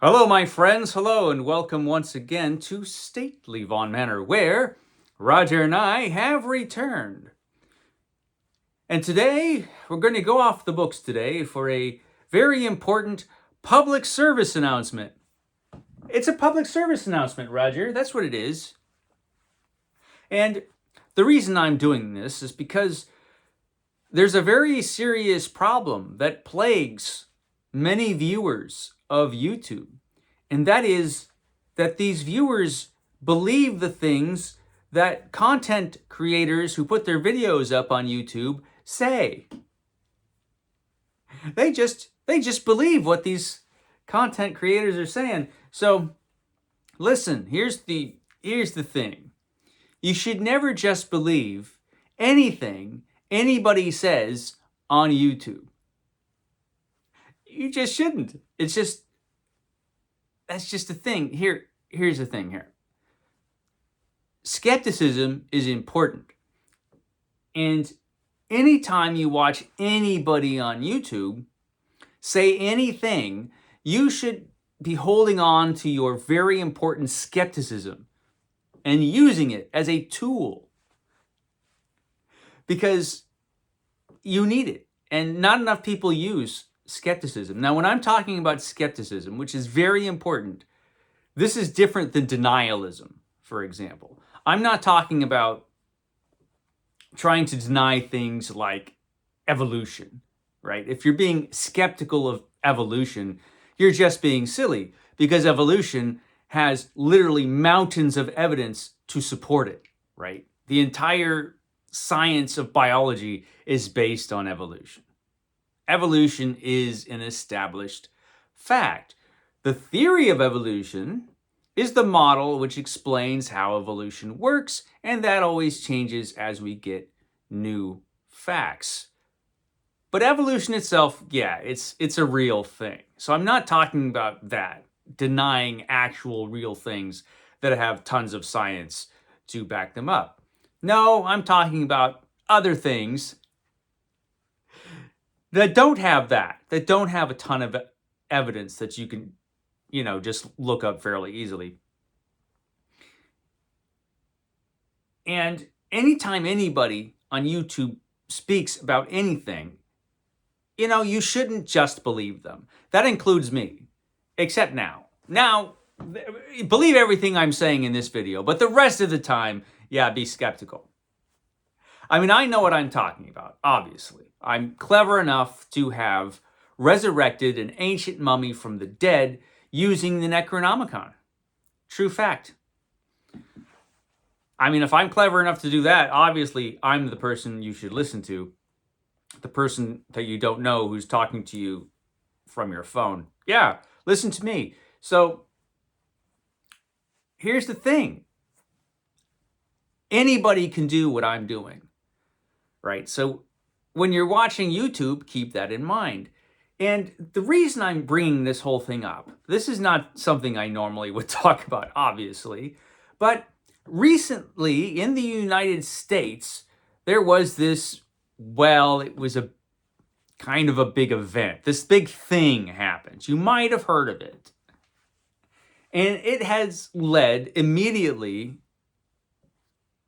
Hello, my friends. Hello, and welcome once again to Stately Von Manor, where Roger and I have returned. And today, we're going to go off the books today for a very important public service announcement. It's a public service announcement, Roger. That's what it is. And the reason I'm doing this is because there's a very serious problem that plagues many viewers of YouTube. And that is that these viewers believe the things that content creators who put their videos up on YouTube say. They just believe what these content creators are saying. So listen, here's the thing. You should never just believe anything anybody says on YouTube. You just shouldn't. That's just the thing. Here's the thing here. Skepticism is important. And anytime you watch anybody on YouTube say anything, you should be holding on to your very important skepticism and using it as a tool. Because you need it. And not enough people use skepticism. Now, when I'm talking about skepticism, which is very important, this is different than denialism, for example. I'm not talking about trying to deny things like evolution, right? If you're being skeptical of evolution, you're just being silly because evolution has literally mountains of evidence to support it, right? The entire science of biology is based on evolution. Evolution is an established fact. The theory of evolution is the model which explains how evolution works, and that always changes as we get new facts. But evolution itself, yeah, it's a real thing. So I'm not talking about that, denying actual real things that have tons of science to back them up. No, I'm talking about other things that don't have that don't have a ton of evidence that you can, just look up fairly easily. And anytime anybody on YouTube speaks about anything, you shouldn't just believe them. That includes me, except now. Now, believe everything I'm saying in this video, but the rest of the time, yeah, be skeptical. I mean, I know what I'm talking about, obviously. I'm clever enough to have resurrected an ancient mummy from the dead using the Necronomicon. True fact. I mean, if I'm clever enough to do that, obviously I'm the person you should listen to. The person that you don't know who's talking to you from your phone. Yeah, listen to me. So here's the thing. Anybody can do what I'm doing, right? So when you're watching YouTube, keep that in mind. And the reason I'm bringing this whole thing up, this is not something I normally would talk about, obviously, but recently in the United States, there was this, it was a kind of a big event. This big thing happened. You might have heard of it. And it has led immediately,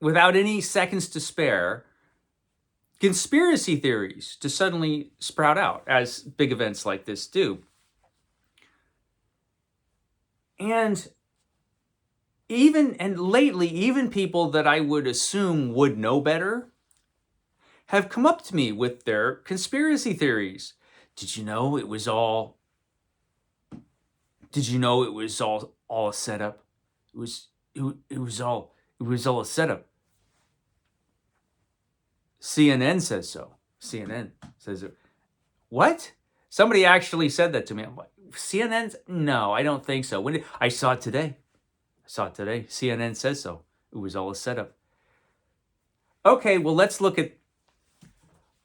without any seconds to spare, conspiracy theories to suddenly sprout out, as big events like this do. And lately, even people that I would assume would know better have come up to me with their conspiracy theories. Did you know it was all a setup? It was all a setup. CNN says so. CNN says it. What? Somebody actually said that to me. I'm like, CNN's? No, I don't think so. I saw it today. CNN says so. It was all a setup. Okay, well, let's look up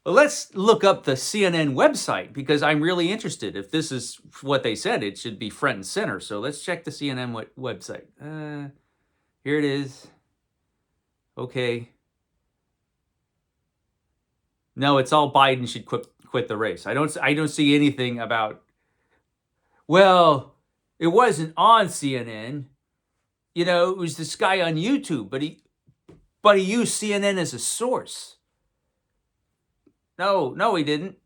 the CNN website because I'm really interested. If this is what they said, it should be front and center. So let's check the CNN website. Here it is. Okay. No, it's all Biden should quit the race. I don't see anything about, It wasn't on CNN. You know, it was this guy on YouTube, but he used CNN as a source. No, he didn't.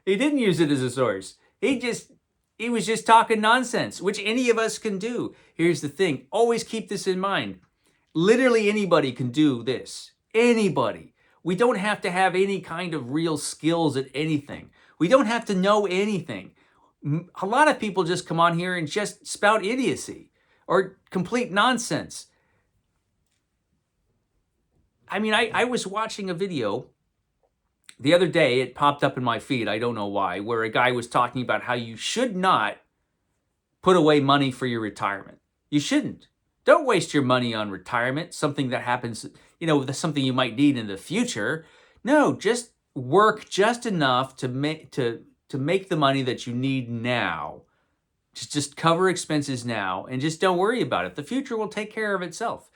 He didn't use it as a source. He was just talking nonsense, which any of us can do. Here's the thing. Always keep this in mind. Literally anybody can do this. Anybody. We don't have to have any kind of real skills at anything. We don't have to know anything. A lot of people just come on here and just spout idiocy or complete nonsense. I mean, I was watching a video the other day. It popped up in my feed, I don't know why, where a guy was talking about how you should not put away money for your retirement. You shouldn't. Don't waste your money on retirement, something that happens, something you might need in the future. No, just work just enough to make the money that you need now. Just cover expenses now and just don't worry about it. The future will take care of itself.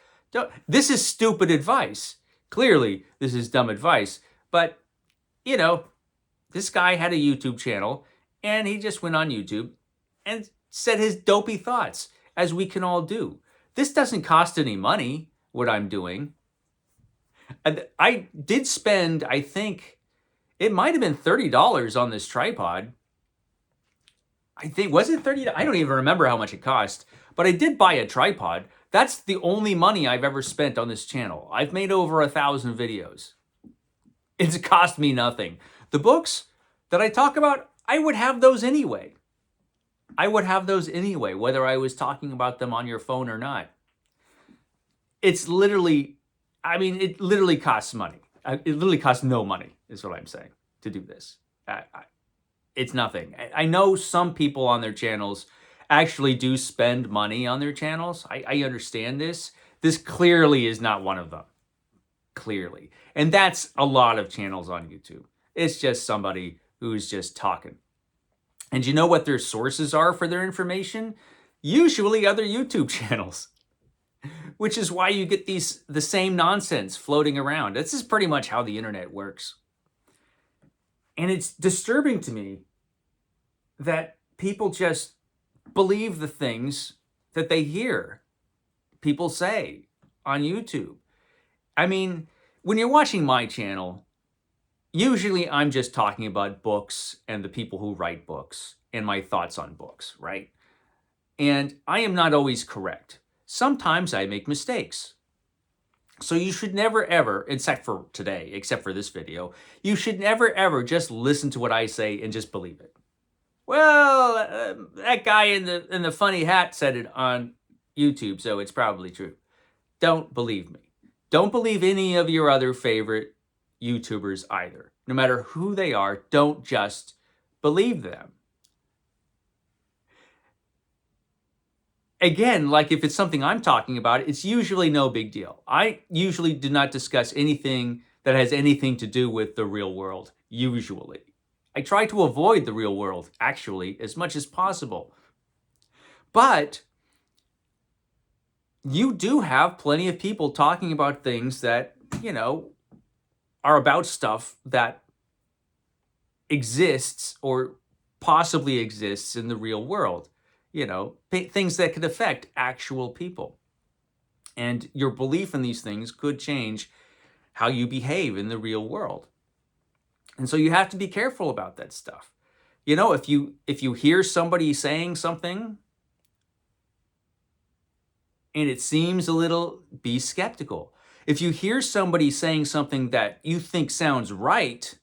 This is stupid advice. Clearly, this is dumb advice, but this guy had a YouTube channel and he just went on YouTube and said his dopey thoughts, as we can all do. This doesn't cost any money, what I'm doing. I did spend, I think, it might have been $30 on this tripod. I think, was it $30? I don't even remember how much it cost, but I did buy a tripod. That's the only money I've ever spent on this channel. I've made over 1,000 videos. It's cost me nothing. The books that I talk about, I would have those anyway. Whether I was talking about them on your phone or not. It literally costs money. It literally costs no money, is what I'm saying, to do this. It's nothing. I know some people on their channels actually do spend money on their channels. I understand this. This clearly is not one of them. Clearly. And that's a lot of channels on YouTube. It's just somebody who's just talking. And you know what their sources are for their information? Usually other YouTube channels. Which is why you get the same nonsense floating around. This is pretty much how the internet works. And it's disturbing to me that people just believe the things that they hear people say on YouTube. I mean, when you're watching my channel, usually I'm just talking about books and the people who write books and my thoughts on books, right? And I am not always correct. Sometimes I make mistakes. So you should never ever, except for today, except for this video, you should never ever just listen to what I say and just believe it. Well, that guy in the funny hat said it on YouTube, so it's probably true. Don't believe me. Don't believe any of your other favorite YouTubers either. No matter who they are, don't just believe them. Again, like if it's something I'm talking about, it's usually no big deal. I usually do not discuss anything that has anything to do with the real world, usually. I try to avoid the real world, actually, as much as possible. But you do have plenty of people talking about things that, are about stuff that exists or possibly exists in the real world. Things that could affect actual people. And your belief in these things could change how you behave in the real world. And so you have to be careful about that stuff. If you hear somebody saying something and it seems a little, be skeptical. If you hear somebody saying something that you think sounds right,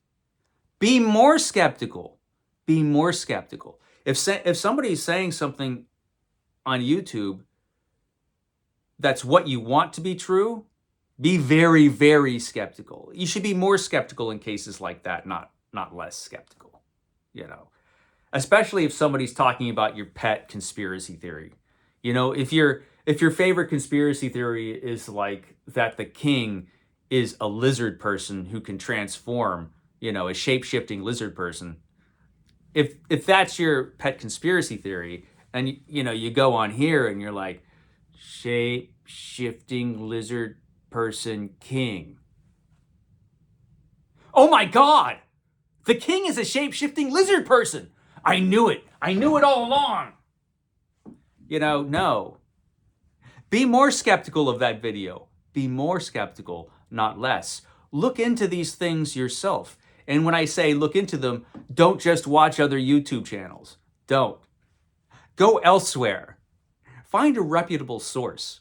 be more skeptical. Be more skeptical. If somebody's saying something on YouTube that's what you want to be true, be very, very skeptical. You should be more skeptical in cases like that, not less skeptical, Especially if somebody's talking about your pet conspiracy theory. If your favorite conspiracy theory is like that the king is a lizard person who can transform, a shape-shifting lizard person. If that's your pet conspiracy theory, and you go on here and you're like, shape-shifting lizard person king. Oh my God! The king is a shape-shifting lizard person! I knew it. I knew it all along. You know, no. Be more skeptical of that video. Be more skeptical, not less. Look into these things yourself. And when I say look into them, don't just watch other YouTube channels. Don't. Go elsewhere. Find a reputable source.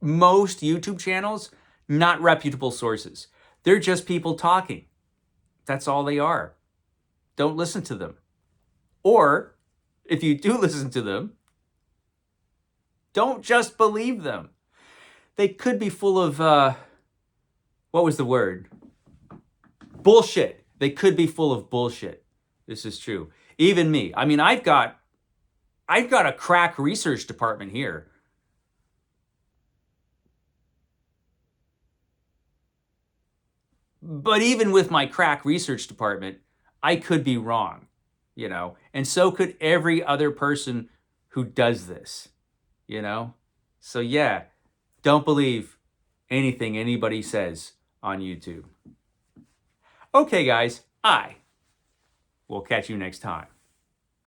Most YouTube channels, not reputable sources. They're just people talking. That's all they are. Don't listen to them. Or, if you do listen to them, don't just believe them. They could be full of, what was the word? Bullshit. They could be full of bullshit. This is true. Even me. I mean, I've got a crack research department here. But even with my crack research department, I could be wrong, you know, and so could every other person who does this, you know? So yeah, don't believe anything anybody says on YouTube. Okay, guys, I will catch you next time.